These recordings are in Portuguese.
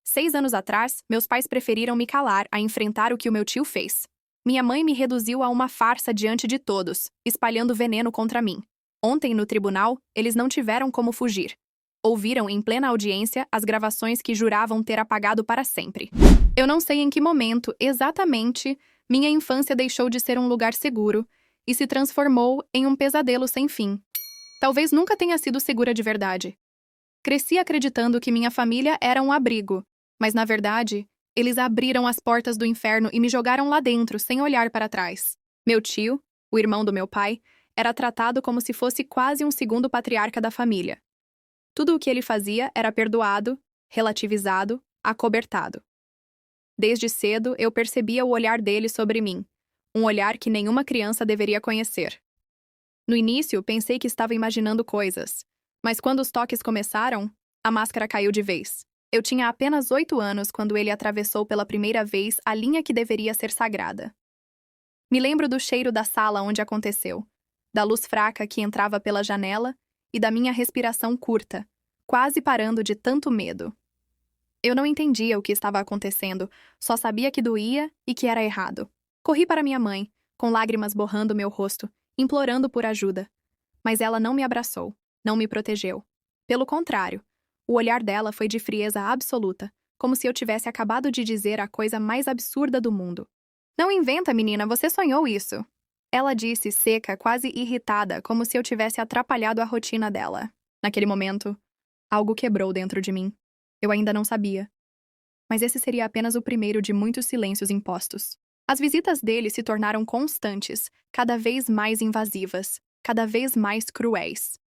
6 anos atrás, meus pais preferiram me calar a enfrentar o que o meu tio fez. Minha mãe me reduziu a uma farsa diante de todos, espalhando veneno contra mim. Ontem, no tribunal, eles não tiveram como fugir. Ouviram em plena audiência as gravações que juravam ter apagado para sempre. Eu não sei em que momento, exatamente, minha infância deixou de ser um lugar seguro e se transformou em um pesadelo sem fim. Talvez nunca tenha sido segura de verdade. Cresci acreditando que minha família era um abrigo, mas na verdade, eles abriram as portas do inferno e me jogaram lá dentro, sem olhar para trás. Meu tio, o irmão do meu pai, era tratado como se fosse quase um segundo patriarca da família. Tudo o que ele fazia era perdoado, relativizado, acobertado. Desde cedo, eu percebia o olhar dele sobre mim, um olhar que nenhuma criança deveria conhecer. No início, pensei que estava imaginando coisas, mas quando os toques começaram, a máscara caiu de vez. Eu tinha apenas 8 anos quando ele atravessou pela primeira vez a linha que deveria ser sagrada. Me lembro do cheiro da sala onde aconteceu, da luz fraca que entrava pela janela e da minha respiração curta, quase parando de tanto medo. Eu não entendia o que estava acontecendo, só sabia que doía e que era errado. Corri para minha mãe, com lágrimas borrando meu rosto, implorando por ajuda. Mas ela não me abraçou, não me protegeu. Pelo contrário, o olhar dela foi de frieza absoluta, como se eu tivesse acabado de dizer a coisa mais absurda do mundo. Não inventa, menina, você sonhou isso. Ela disse, seca, quase irritada, como se eu tivesse atrapalhado a rotina dela. Naquele momento, algo quebrou dentro de mim. Eu ainda não sabia. Mas esse seria apenas o primeiro de muitos silêncios impostos. As visitas dele se tornaram constantes, cada vez mais invasivas, cada vez mais cruéis.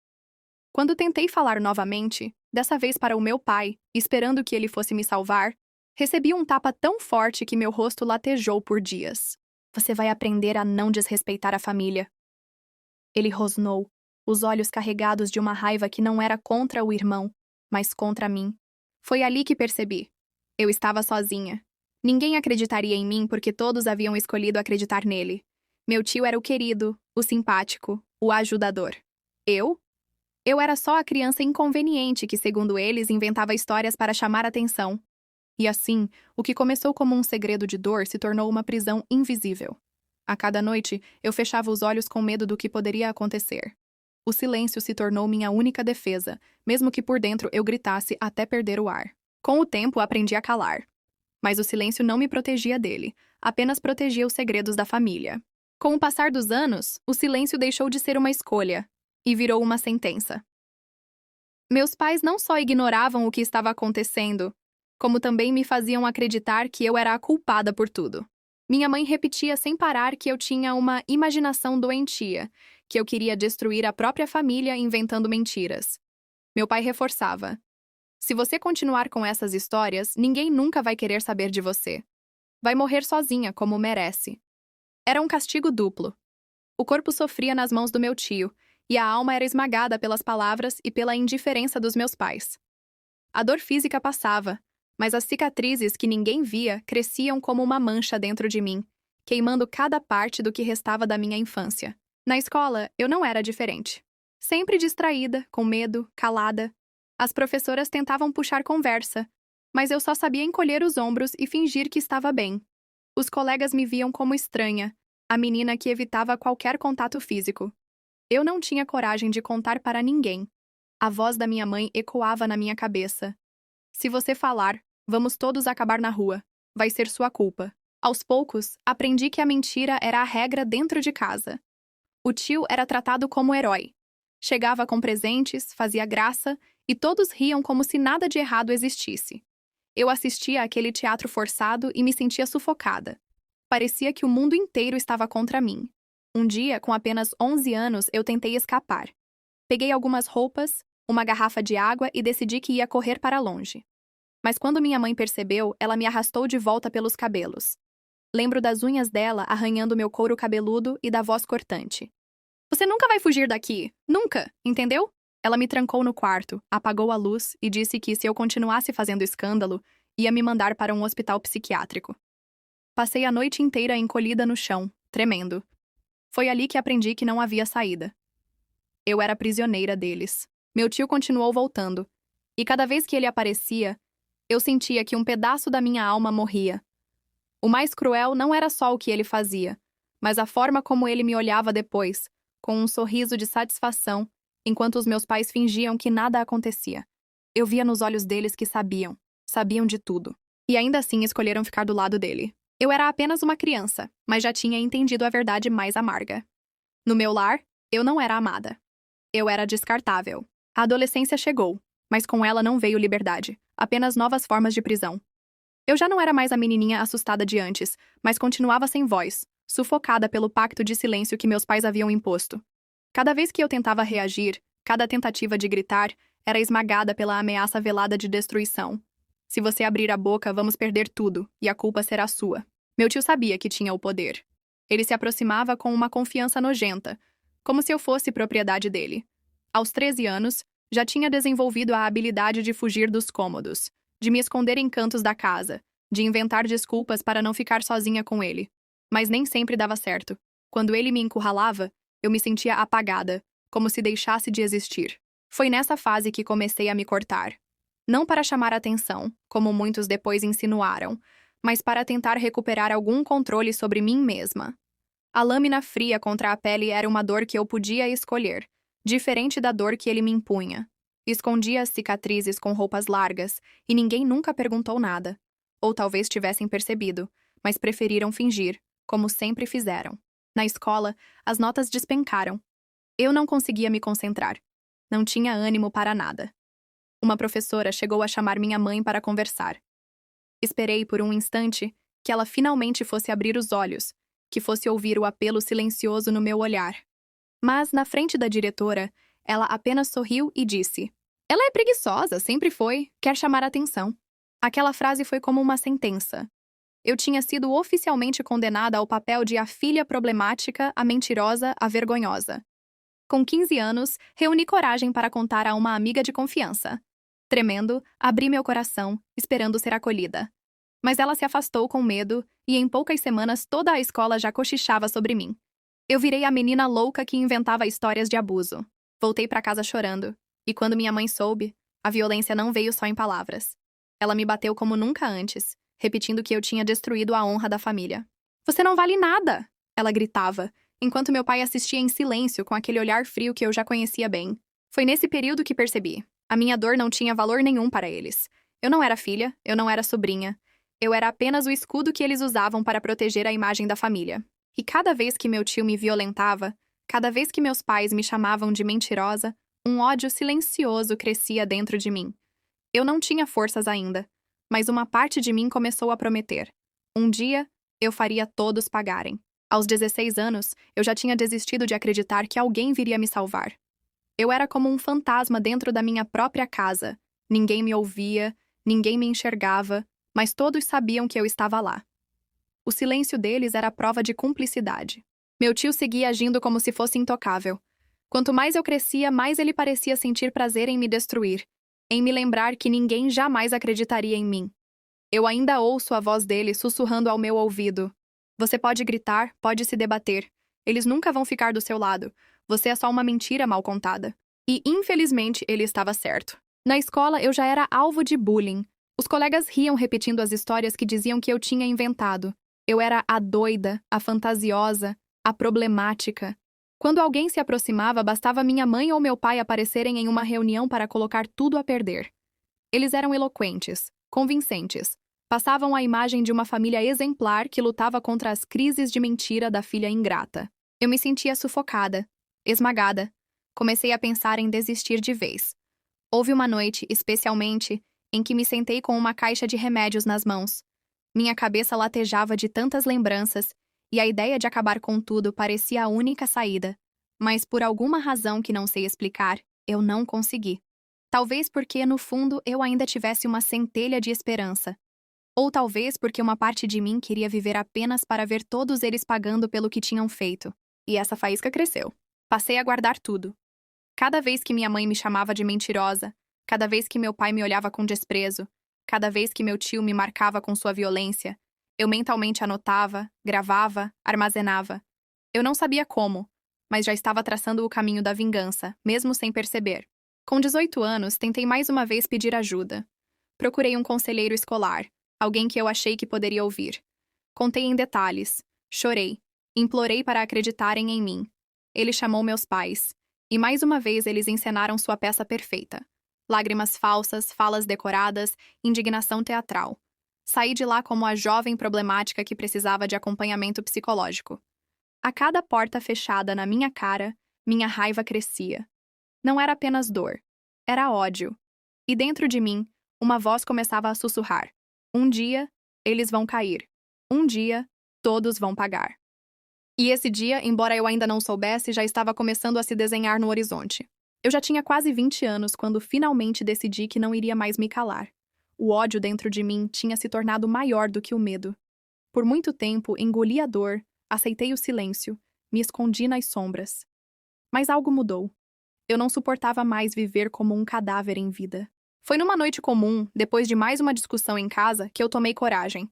Quando tentei falar novamente, dessa vez para o meu pai, esperando que ele fosse me salvar, recebi um tapa tão forte que meu rosto latejou por dias. Você vai aprender a não desrespeitar a família. Ele rosnou, os olhos carregados de uma raiva que não era contra o irmão, mas contra mim. Foi ali que percebi. Eu estava sozinha. Ninguém acreditaria em mim porque todos haviam escolhido acreditar nele. Meu tio era o querido, o simpático, o ajudador. Eu? Eu era só a criança inconveniente que, segundo eles, inventava histórias para chamar atenção. E assim, o que começou como um segredo de dor se tornou uma prisão invisível. A cada noite, eu fechava os olhos com medo do que poderia acontecer. O silêncio se tornou minha única defesa, mesmo que por dentro eu gritasse até perder o ar. Com o tempo, aprendi a calar. Mas o silêncio não me protegia dele, apenas protegia os segredos da família. Com o passar dos anos, o silêncio deixou de ser uma escolha e virou uma sentença. Meus pais não só ignoravam o que estava acontecendo, como também me faziam acreditar que eu era a culpada por tudo. Minha mãe repetia sem parar que eu tinha uma imaginação doentia, que eu queria destruir a própria família inventando mentiras. Meu pai reforçava: se você continuar com essas histórias, ninguém nunca vai querer saber de você. Vai morrer sozinha, como merece. Era um castigo duplo. O corpo sofria nas mãos do meu tio, e a alma era esmagada pelas palavras e pela indiferença dos meus pais. A dor física passava, mas as cicatrizes que ninguém via cresciam como uma mancha dentro de mim, queimando cada parte do que restava da minha infância. Na escola, eu não era diferente. Sempre distraída, com medo, calada. As professoras tentavam puxar conversa, mas eu só sabia encolher os ombros e fingir que estava bem. Os colegas me viam como estranha, a menina que evitava qualquer contato físico. Eu não tinha coragem de contar para ninguém. A voz da minha mãe ecoava na minha cabeça. Se você falar, vamos todos acabar na rua. Vai ser sua culpa. Aos poucos, aprendi que a mentira era a regra dentro de casa. O tio era tratado como herói. Chegava com presentes, fazia graça, e todos riam como se nada de errado existisse. Eu assistia àquele teatro forçado e me sentia sufocada. Parecia que o mundo inteiro estava contra mim. Um dia, com apenas 11 anos, eu tentei escapar. Peguei algumas roupas, uma garrafa de água e decidi que ia correr para longe. Mas quando minha mãe percebeu, ela me arrastou de volta pelos cabelos. Lembro das unhas dela arranhando meu couro cabeludo e da voz cortante. Você nunca vai fugir daqui. Nunca, entendeu? Ela me trancou no quarto, apagou a luz e disse que, se eu continuasse fazendo escândalo, ia me mandar para um hospital psiquiátrico. Passei a noite inteira encolhida no chão, tremendo. Foi ali que aprendi que não havia saída. Eu era prisioneira deles. Meu tio continuou voltando, e cada vez que ele aparecia, Eu sentia que um pedaço da minha alma morria. O mais cruel não era só o que ele fazia, mas a forma como ele me olhava depois, com um sorriso de satisfação, enquanto os meus pais fingiam que nada acontecia. Eu via nos olhos deles que sabiam de tudo. E ainda assim escolheram ficar do lado dele. Eu era apenas uma criança, mas já tinha entendido a verdade mais amarga. No meu lar, eu não era amada. Eu era descartável. A adolescência chegou, mas com ela não veio liberdade, apenas novas formas de prisão. Eu já não era mais a menininha assustada de antes, mas continuava sem voz, sufocada pelo pacto de silêncio que meus pais haviam imposto. Cada vez que eu tentava reagir, cada tentativa de gritar, era esmagada pela ameaça velada de destruição. Se você abrir a boca, vamos perder tudo, e a culpa será sua. Meu tio sabia que tinha o poder. Ele se aproximava com uma confiança nojenta, como se eu fosse propriedade dele. Aos 13 anos, já tinha desenvolvido a habilidade de fugir dos cômodos, de me esconder em cantos da casa, de inventar desculpas para não ficar sozinha com ele. Mas nem sempre dava certo. Quando ele me encurralava, eu me sentia apagada, como se deixasse de existir. Foi nessa fase que comecei a me cortar. Não para chamar atenção, como muitos depois insinuaram, mas para tentar recuperar algum controle sobre mim mesma. A lâmina fria contra a pele era uma dor que eu podia escolher, diferente da dor que ele me impunha. Escondia as cicatrizes com roupas largas, e ninguém nunca perguntou nada. Ou talvez tivessem percebido, mas preferiram fingir, como sempre fizeram. Na escola, as notas despencaram. Eu não conseguia me concentrar. Não tinha ânimo para nada. Uma professora chegou a chamar minha mãe para conversar. Esperei por um instante que ela finalmente fosse abrir os olhos, que fosse ouvir o apelo silencioso no meu olhar. Mas, na frente da diretora, ela apenas sorriu e disse: "Ela é preguiçosa, sempre foi, quer chamar atenção." Aquela frase foi como uma sentença. Eu tinha sido oficialmente condenada ao papel de a filha problemática, a mentirosa, a vergonhosa. Com 15 anos, reuni coragem para contar a uma amiga de confiança. Tremendo, abri meu coração, esperando ser acolhida. Mas ela se afastou com medo, e em poucas semanas toda a escola já cochichava sobre mim. Eu virei a menina louca que inventava histórias de abuso. Voltei para casa chorando, e quando minha mãe soube, a violência não veio só em palavras. Ela me bateu como nunca antes, repetindo que eu tinha destruído a honra da família. "Você não vale nada!" ela gritava, enquanto meu pai assistia em silêncio com aquele olhar frio que eu já conhecia bem. Foi nesse período que percebi. A minha dor não tinha valor nenhum para eles. Eu não era filha, eu não era sobrinha. Eu era apenas o escudo que eles usavam para proteger a imagem da família. E cada vez que meu tio me violentava, cada vez que meus pais me chamavam de mentirosa, um ódio silencioso crescia dentro de mim. Eu não tinha forças ainda, mas uma parte de mim começou a prometer. Um dia, eu faria todos pagarem. Aos 16 anos, eu já tinha desistido de acreditar que alguém viria me salvar. Eu era como um fantasma dentro da minha própria casa. Ninguém me ouvia, ninguém me enxergava, mas todos sabiam que eu estava lá. O silêncio deles era prova de cumplicidade. Meu tio seguia agindo como se fosse intocável. Quanto mais eu crescia, mais ele parecia sentir prazer em me destruir, em me lembrar que ninguém jamais acreditaria em mim. Eu ainda ouço a voz dele sussurrando ao meu ouvido: "Você pode gritar, pode se debater. Eles nunca vão ficar do seu lado. Você é só uma mentira mal contada." E, infelizmente, ele estava certo. Na escola, eu já era alvo de bullying. Os colegas riam repetindo as histórias que diziam que eu tinha inventado. Eu era a doida, a fantasiosa, a problemática. Quando alguém se aproximava, bastava minha mãe ou meu pai aparecerem em uma reunião para colocar tudo a perder. Eles eram eloquentes, convincentes. Passavam a imagem de uma família exemplar que lutava contra as crises de mentira da filha ingrata. Eu me sentia sufocada, esmagada. Comecei a pensar em desistir de vez. Houve uma noite, especialmente, em que me sentei com uma caixa de remédios nas mãos. Minha cabeça latejava de tantas lembranças, e a ideia de acabar com tudo parecia a única saída. Mas por alguma razão que não sei explicar, eu não consegui. Talvez porque, no fundo, eu ainda tivesse uma centelha de esperança. Ou talvez porque uma parte de mim queria viver apenas para ver todos eles pagando pelo que tinham feito. E essa faísca cresceu. Passei a guardar tudo. Cada vez que minha mãe me chamava de mentirosa, cada vez que meu pai me olhava com desprezo, cada vez que meu tio me marcava com sua violência, eu mentalmente anotava, gravava, armazenava. Eu não sabia como, mas já estava traçando o caminho da vingança, mesmo sem perceber. Com 18 anos, tentei mais uma vez pedir ajuda. Procurei um conselheiro escolar, alguém que eu achei que poderia ouvir. Contei em detalhes, chorei, implorei para acreditarem em mim. Ele chamou meus pais, e mais uma vez eles encenaram sua peça perfeita. Lágrimas falsas, falas decoradas, indignação teatral. Saí de lá como a jovem problemática que precisava de acompanhamento psicológico. A cada porta fechada na minha cara, minha raiva crescia. Não era apenas dor, era ódio. E dentro de mim, uma voz começava a sussurrar. Um dia, eles vão cair. Um dia, todos vão pagar. E esse dia, embora eu ainda não soubesse, já estava começando a se desenhar no horizonte. Eu já tinha quase 20 anos quando finalmente decidi que não iria mais me calar. O ódio dentro de mim tinha se tornado maior do que o medo. Por muito tempo, engoli a dor, aceitei o silêncio, me escondi nas sombras. Mas algo mudou. Eu não suportava mais viver como um cadáver em vida. Foi numa noite comum, depois de mais uma discussão em casa, que eu tomei coragem.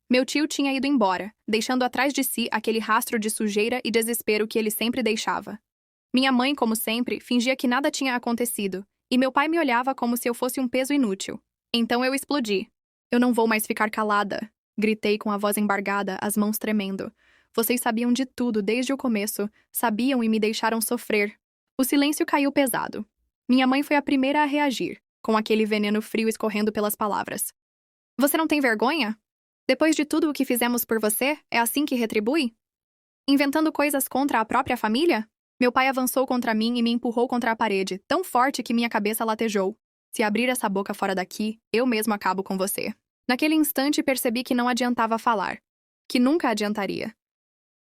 Meu tio tinha ido embora, deixando atrás de si aquele rastro de sujeira e desespero que ele sempre deixava. Minha mãe, como sempre, fingia que nada tinha acontecido, e meu pai me olhava como se eu fosse um peso inútil. Então eu explodi. Eu não vou mais ficar calada, gritei com a voz embargada, as mãos tremendo. Vocês sabiam de tudo desde o começo, sabiam e me deixaram sofrer. O silêncio caiu pesado. Minha mãe foi a primeira a reagir, com aquele veneno frio escorrendo pelas palavras. Você não tem vergonha? Depois de tudo o que fizemos por você, é assim que retribui? Inventando coisas contra a própria família? Meu pai avançou contra mim e me empurrou contra a parede, tão forte que minha cabeça latejou. Se abrir essa boca fora daqui, eu mesmo acabo com você. Naquele instante percebi que não adiantava falar. Que nunca adiantaria.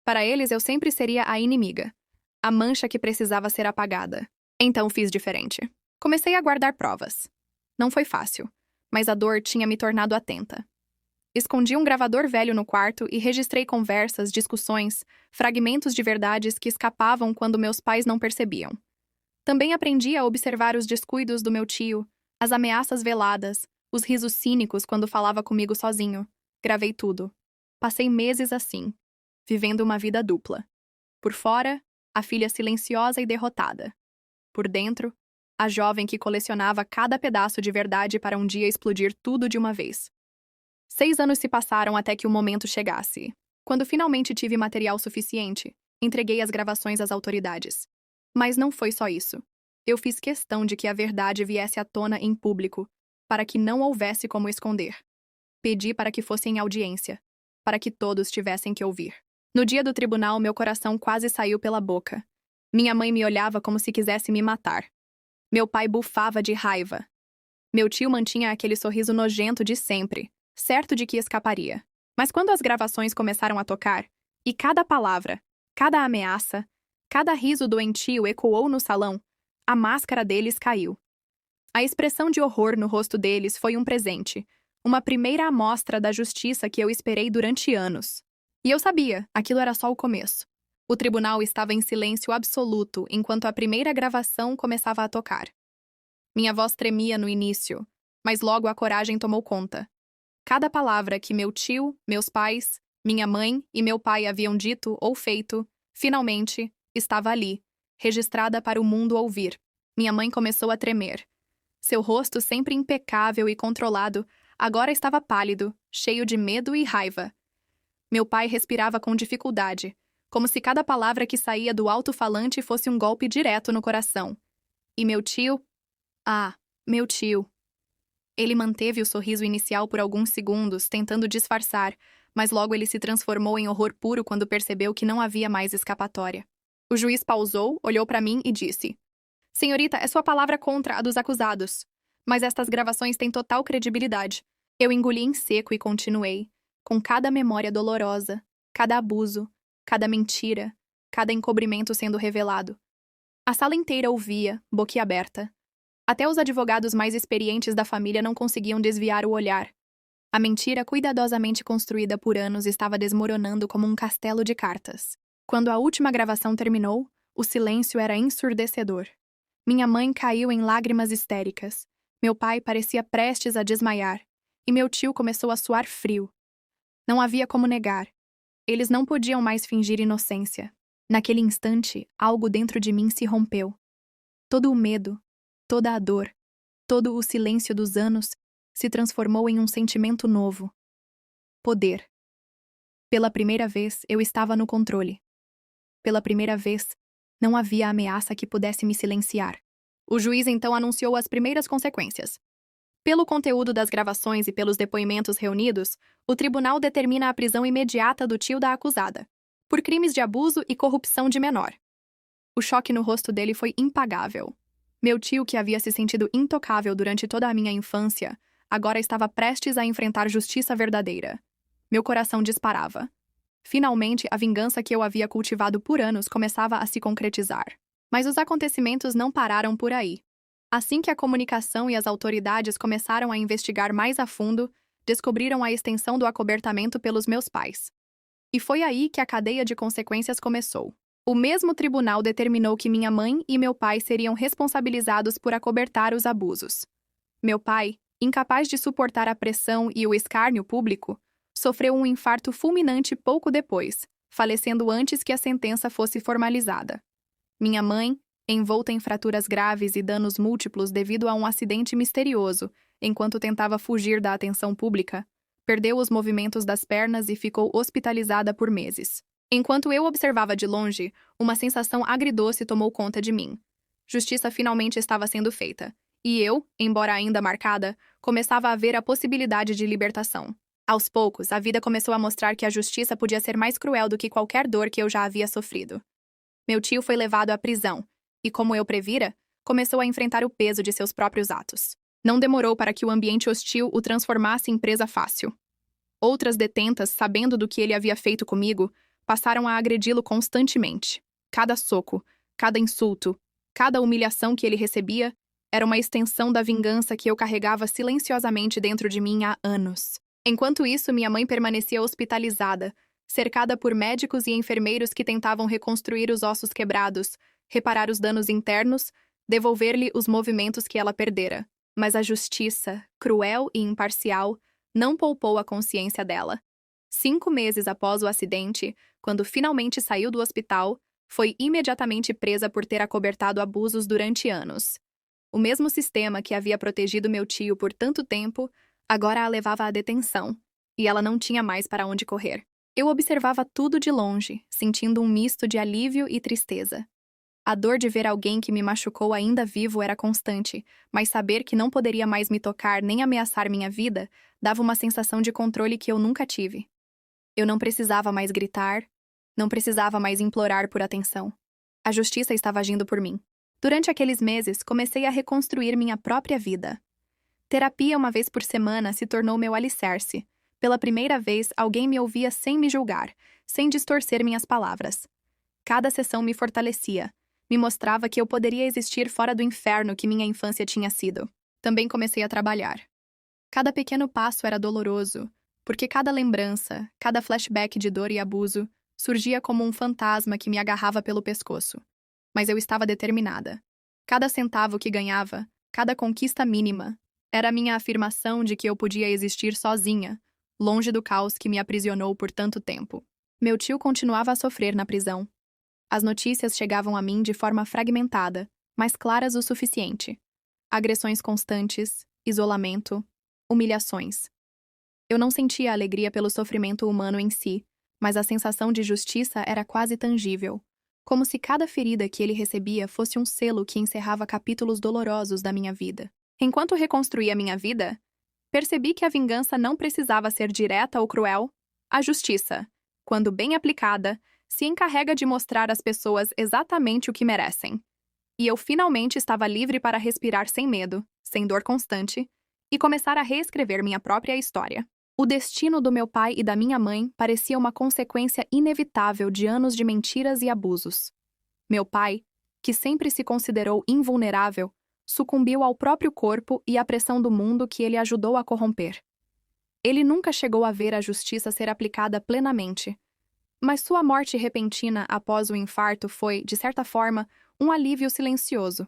Para eles eu sempre seria a inimiga. A mancha que precisava ser apagada. Então fiz diferente. Comecei a guardar provas. Não foi fácil, mas a dor tinha me tornado atenta. Escondi um gravador velho no quarto e registrei conversas, discussões, fragmentos de verdades que escapavam quando meus pais não percebiam. Também aprendi a observar os descuidos do meu tio, as ameaças veladas, os risos cínicos quando falava comigo sozinho. Gravei tudo. Passei meses assim, vivendo uma vida dupla. Por fora, a filha silenciosa e derrotada. Por dentro, a jovem que colecionava cada pedaço de verdade para um dia explodir tudo de uma vez. 6 anos se passaram até que o momento chegasse. Quando finalmente tive material suficiente, entreguei as gravações às autoridades. Mas não foi só isso. Eu fiz questão de que a verdade viesse à tona em público, para que não houvesse como esconder. Pedi para que fosse em audiência, para que todos tivessem que ouvir. No dia do tribunal, meu coração quase saiu pela boca. Minha mãe me olhava como se quisesse me matar. Meu pai bufava de raiva. Meu tio mantinha aquele sorriso nojento de sempre, certo de que escaparia. Mas quando as gravações começaram a tocar, e cada palavra, cada ameaça, cada riso doentio ecoou no salão, a máscara deles caiu. A expressão de horror no rosto deles foi um presente, uma primeira amostra da justiça que eu esperei durante anos. E eu sabia, aquilo era só o começo. O tribunal estava em silêncio absoluto enquanto a primeira gravação começava a tocar. Minha voz tremia no início, mas logo a coragem tomou conta. Cada palavra que meu tio, meus pais, minha mãe e meu pai haviam dito ou feito, finalmente, estava ali, registrada para o mundo ouvir. Minha mãe começou a tremer. Seu rosto, sempre impecável e controlado, agora estava pálido, cheio de medo e raiva. Meu pai respirava com dificuldade, como se cada palavra que saía do alto-falante fosse um golpe direto no coração. E meu tio? Ah, meu tio. Ele manteve o sorriso inicial por alguns segundos, tentando disfarçar, mas logo ele se transformou em horror puro quando percebeu que não havia mais escapatória. O juiz pausou, olhou para mim e disse: Senhorita, é sua palavra contra a dos acusados. Mas estas gravações têm total credibilidade. Eu engoli em seco e continuei, com cada memória dolorosa, cada abuso, cada mentira, cada encobrimento sendo revelado. A sala inteira ouvia, boquiaberta. Até os advogados mais experientes da família não conseguiam desviar o olhar. A mentira cuidadosamente construída por anos estava desmoronando como um castelo de cartas. Quando a última gravação terminou, o silêncio era ensurdecedor. Minha mãe caiu em lágrimas histéricas. Meu pai parecia prestes a desmaiar. E meu tio começou a suar frio. Não havia como negar. Eles não podiam mais fingir inocência. Naquele instante, algo dentro de mim se rompeu. Todo o medo, toda a dor, todo o silêncio dos anos se transformou em um sentimento novo: poder. Pela primeira vez, eu estava no controle. Pela primeira vez, não havia ameaça que pudesse me silenciar. O juiz então anunciou as primeiras consequências. Pelo conteúdo das gravações e pelos depoimentos reunidos, o tribunal determina a prisão imediata do tio da acusada, por crimes de abuso e corrupção de menor. O choque no rosto dele foi impagável. Meu tio, que havia se sentido intocável durante toda a minha infância, agora estava prestes a enfrentar justiça verdadeira. Meu coração disparava. Finalmente, a vingança que eu havia cultivado por anos começava a se concretizar. Mas os acontecimentos não pararam por aí. Assim que a comunicação e as autoridades começaram a investigar mais a fundo, descobriram a extensão do acobertamento pelos meus pais. E foi aí que a cadeia de consequências começou. O mesmo tribunal determinou que minha mãe e meu pai seriam responsabilizados por acobertar os abusos. Meu pai, incapaz de suportar a pressão e o escárnio público, sofreu um infarto fulminante pouco depois, falecendo antes que a sentença fosse formalizada. Minha mãe, envolta em fraturas graves e danos múltiplos devido a um acidente misterioso, enquanto tentava fugir da atenção pública, perdeu os movimentos das pernas e ficou hospitalizada por meses. Enquanto eu observava de longe, uma sensação agridoce tomou conta de mim. Justiça finalmente estava sendo feita, e eu, embora ainda marcada, começava a ver a possibilidade de libertação. Aos poucos, a vida começou a mostrar que a justiça podia ser mais cruel do que qualquer dor que eu já havia sofrido. Meu tio foi levado à prisão, e como eu previra, começou a enfrentar o peso de seus próprios atos. Não demorou para que o ambiente hostil o transformasse em presa fácil. Outras detentas, sabendo do que ele havia feito comigo, passaram a agredi-lo constantemente. Cada soco, cada insulto, cada humilhação que ele recebia era uma extensão da vingança que eu carregava silenciosamente dentro de mim há anos. Enquanto isso, minha mãe permanecia hospitalizada, cercada por médicos e enfermeiros que tentavam reconstruir os ossos quebrados, reparar os danos internos, devolver-lhe os movimentos que ela perdera. Mas a justiça, cruel e imparcial, não poupou a consciência dela. 5 meses após o acidente, quando finalmente saiu do hospital, foi imediatamente presa por ter acobertado abusos durante anos. O mesmo sistema que havia protegido meu tio por tanto tempo, agora a levava à detenção, e ela não tinha mais para onde correr. Eu observava tudo de longe, sentindo um misto de alívio e tristeza. A dor de ver alguém que me machucou ainda vivo era constante, mas saber que não poderia mais me tocar nem ameaçar minha vida dava uma sensação de controle que eu nunca tive. Eu não precisava mais gritar, não precisava mais implorar por atenção. A justiça estava agindo por mim. Durante aqueles meses, comecei a reconstruir minha própria vida. Terapia uma vez por semana se tornou meu alicerce. Pela primeira vez, alguém me ouvia sem me julgar, sem distorcer minhas palavras. Cada sessão me fortalecia, me mostrava que eu poderia existir fora do inferno que minha infância tinha sido. Também comecei a trabalhar. Cada pequeno passo era doloroso, porque cada lembrança, cada flashback de dor e abuso, surgia como um fantasma que me agarrava pelo pescoço. Mas eu estava determinada. Cada centavo que ganhava, cada conquista mínima, era a minha afirmação de que eu podia existir sozinha, longe do caos que me aprisionou por tanto tempo. Meu tio continuava a sofrer na prisão. As notícias chegavam a mim de forma fragmentada, mas claras o suficiente. Agressões constantes, isolamento, humilhações. Eu não sentia alegria pelo sofrimento humano em si, mas a sensação de justiça era quase tangível, como se cada ferida que ele recebia fosse um selo que encerrava capítulos dolorosos da minha vida. Enquanto reconstruía minha vida, percebi que a vingança não precisava ser direta ou cruel. A justiça, quando bem aplicada, se encarrega de mostrar às pessoas exatamente o que merecem. E eu finalmente estava livre para respirar sem medo, sem dor constante, e começar a reescrever minha própria história. O destino do meu pai e da minha mãe parecia uma consequência inevitável de anos de mentiras e abusos. Meu pai, que sempre se considerou invulnerável, sucumbiu ao próprio corpo e à pressão do mundo que ele ajudou a corromper. Ele nunca chegou a ver a justiça ser aplicada plenamente, mas sua morte repentina após o infarto foi, de certa forma, um alívio silencioso.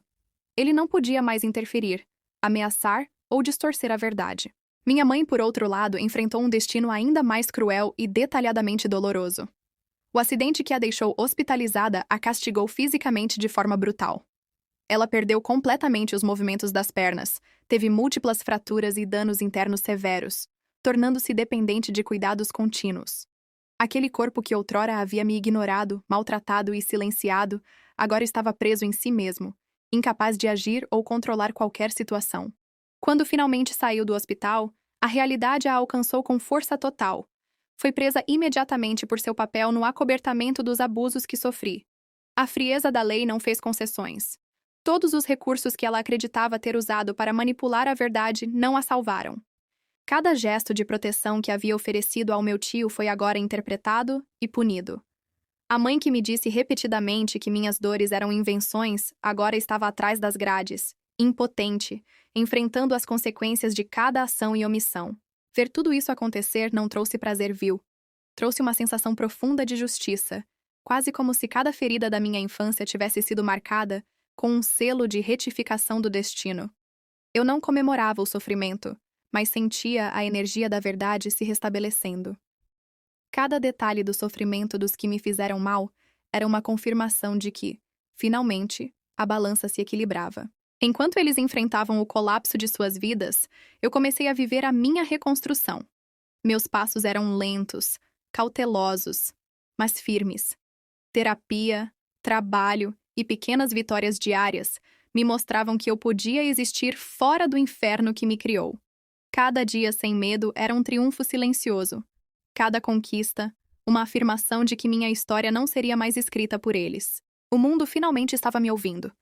Ele não podia mais interferir, ameaçar ou distorcer a verdade. Minha mãe, por outro lado, enfrentou um destino ainda mais cruel e detalhadamente doloroso. O acidente que a deixou hospitalizada a castigou fisicamente de forma brutal. Ela perdeu completamente os movimentos das pernas, teve múltiplas fraturas e danos internos severos, tornando-se dependente de cuidados contínuos. Aquele corpo que outrora havia me ignorado, maltratado e silenciado, agora estava preso em si mesmo, incapaz de agir ou controlar qualquer situação. Quando finalmente saiu do hospital, a realidade a alcançou com força total. Foi presa imediatamente por seu papel no acobertamento dos abusos que sofri. A frieza da lei não fez concessões. Todos os recursos que ela acreditava ter usado para manipular a verdade não a salvaram. Cada gesto de proteção que havia oferecido ao meu tio foi agora interpretado e punido. A mãe que me disse repetidamente que minhas dores eram invenções agora estava atrás das grades, impotente, enfrentando as consequências de cada ação e omissão. Ver tudo isso acontecer não trouxe prazer vil. Trouxe uma sensação profunda de justiça, quase como se cada ferida da minha infância tivesse sido marcada com um selo de retificação do destino. Eu não comemorava o sofrimento, mas sentia a energia da verdade se restabelecendo. Cada detalhe do sofrimento dos que me fizeram mal era uma confirmação de que, finalmente, a balança se equilibrava. Enquanto eles enfrentavam o colapso de suas vidas, eu comecei a viver a minha reconstrução. Meus passos eram lentos, cautelosos, mas firmes. Terapia, trabalho e pequenas vitórias diárias me mostravam que eu podia existir fora do inferno que me criou. Cada dia sem medo era um triunfo silencioso. Cada conquista, uma afirmação de que minha história não seria mais escrita por eles. O mundo finalmente estava me ouvindo,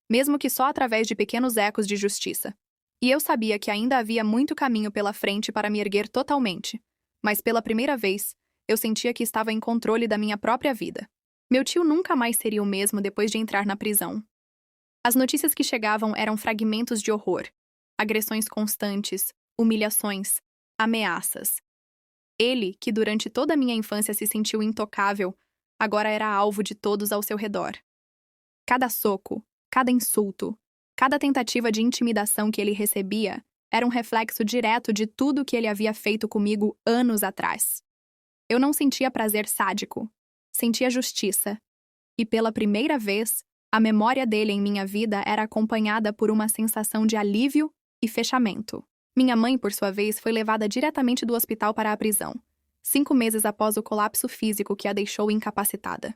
mesmo que só através de pequenos ecos de justiça. E eu sabia que ainda havia muito caminho pela frente para me erguer totalmente, mas pela primeira vez, eu sentia que estava em controle da minha própria vida. Meu tio nunca mais seria o mesmo depois de entrar na prisão. As notícias que chegavam eram fragmentos de horror, agressões constantes, humilhações, ameaças. Ele, que durante toda a minha infância se sentiu intocável, agora era alvo de todos ao seu redor. Cada soco, cada insulto, cada tentativa de intimidação que ele recebia era um reflexo direto de tudo que ele havia feito comigo anos atrás. Eu não sentia prazer sádico, sentia justiça. E pela primeira vez, a memória dele em minha vida era acompanhada por uma sensação de alívio e fechamento. Minha mãe, por sua vez, foi levada diretamente do hospital para a prisão, 5 meses após o colapso físico que a deixou incapacitada.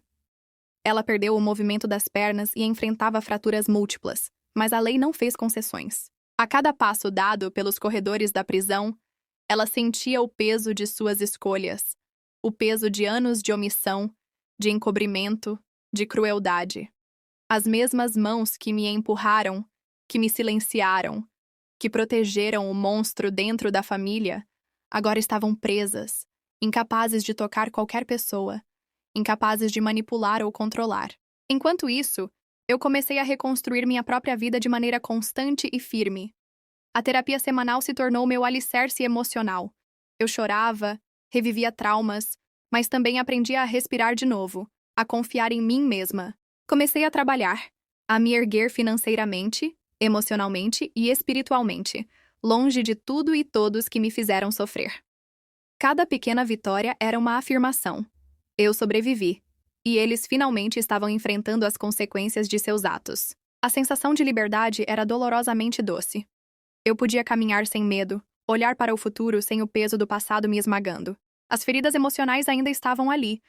Ela perdeu o movimento das pernas e enfrentava fraturas múltiplas, mas a lei não fez concessões. A cada passo dado pelos corredores da prisão, ela sentia o peso de suas escolhas, o peso de anos de omissão, de encobrimento, de crueldade. As mesmas mãos que me empurraram, que me silenciaram, que protegeram o monstro dentro da família, agora estavam presas, incapazes de tocar qualquer pessoa, incapazes de manipular ou controlar. Enquanto isso, eu comecei a reconstruir minha própria vida de maneira constante e firme. A terapia semanal se tornou meu alicerce emocional. Eu chorava, revivia traumas, mas também aprendia a respirar de novo, a confiar em mim mesma. Comecei a trabalhar, a me erguer financeiramente, emocionalmente e espiritualmente, longe de tudo e todos que me fizeram sofrer. Cada pequena vitória era uma afirmação. Eu sobrevivi, e eles finalmente estavam enfrentando as consequências de seus atos. A sensação de liberdade era dolorosamente doce. Eu podia caminhar sem medo, olhar para o futuro sem o peso do passado me esmagando. As feridas emocionais ainda estavam ali,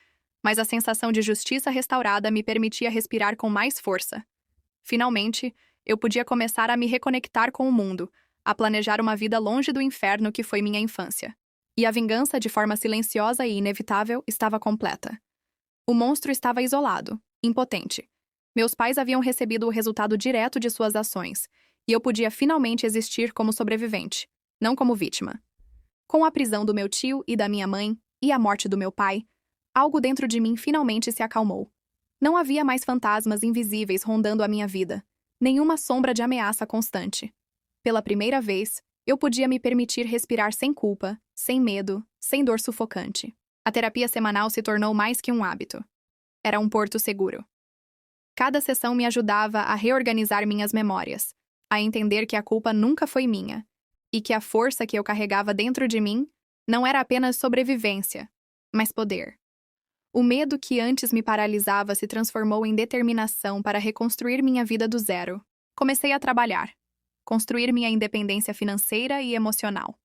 mas a sensação de justiça restaurada me permitia respirar com mais força. Finalmente, eu podia começar a me reconectar com o mundo, a planejar uma vida longe do inferno que foi minha infância. E a vingança, de forma silenciosa e inevitável, estava completa. O monstro estava isolado, impotente. Meus pais haviam recebido o resultado direto de suas ações, e eu podia finalmente existir como sobrevivente, não como vítima. Com a prisão do meu tio e da minha mãe, e a morte do meu pai, algo dentro de mim finalmente se acalmou. Não havia mais fantasmas invisíveis rondando a minha vida, nenhuma sombra de ameaça constante. Pela primeira vez, eu podia me permitir respirar sem culpa, sem medo, sem dor sufocante. A terapia semanal se tornou mais que um hábito. Era um porto seguro. Cada sessão me ajudava a reorganizar minhas memórias, a entender que a culpa nunca foi minha, e que a força que eu carregava dentro de mim não era apenas sobrevivência, mas poder. O medo que antes me paralisava se transformou em determinação para reconstruir minha vida do zero. Comecei a trabalhar, construir minha independência financeira e emocional.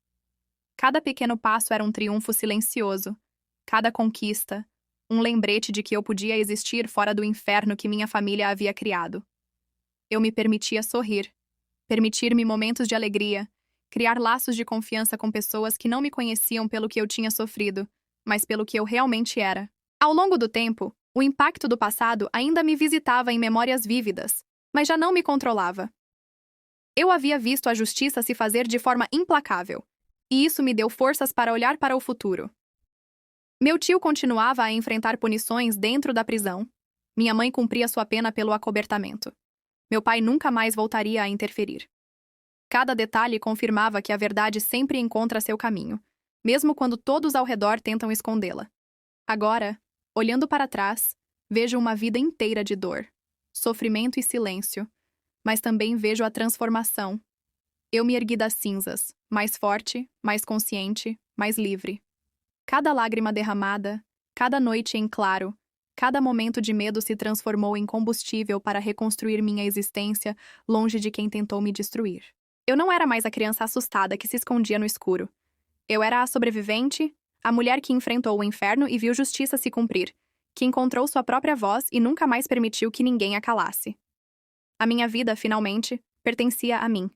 Cada pequeno passo era um triunfo silencioso, cada conquista, um lembrete de que eu podia existir fora do inferno que minha família havia criado. Eu me permitia sorrir, permitir-me momentos de alegria, criar laços de confiança com pessoas que não me conheciam pelo que eu tinha sofrido, mas pelo que eu realmente era. Ao longo do tempo, o impacto do passado ainda me visitava em memórias vívidas, mas já não me controlava. Eu havia visto a justiça se fazer de forma implacável, e isso me deu forças para olhar para o futuro. Meu tio continuava a enfrentar punições dentro da prisão. Minha mãe cumpria sua pena pelo acobertamento. Meu pai nunca mais voltaria a interferir. Cada detalhe confirmava que a verdade sempre encontra seu caminho, mesmo quando todos ao redor tentam escondê-la. Agora, olhando para trás, vejo uma vida inteira de dor, sofrimento e silêncio, mas também vejo a transformação. Eu me ergui das cinzas, mais forte, mais consciente, mais livre. Cada lágrima derramada, cada noite em claro, cada momento de medo se transformou em combustível para reconstruir minha existência longe de quem tentou me destruir. Eu não era mais a criança assustada que se escondia no escuro. Eu era a sobrevivente, a mulher que enfrentou o inferno e viu justiça se cumprir, que encontrou sua própria voz e nunca mais permitiu que ninguém a calasse. A minha vida, finalmente, pertencia a mim.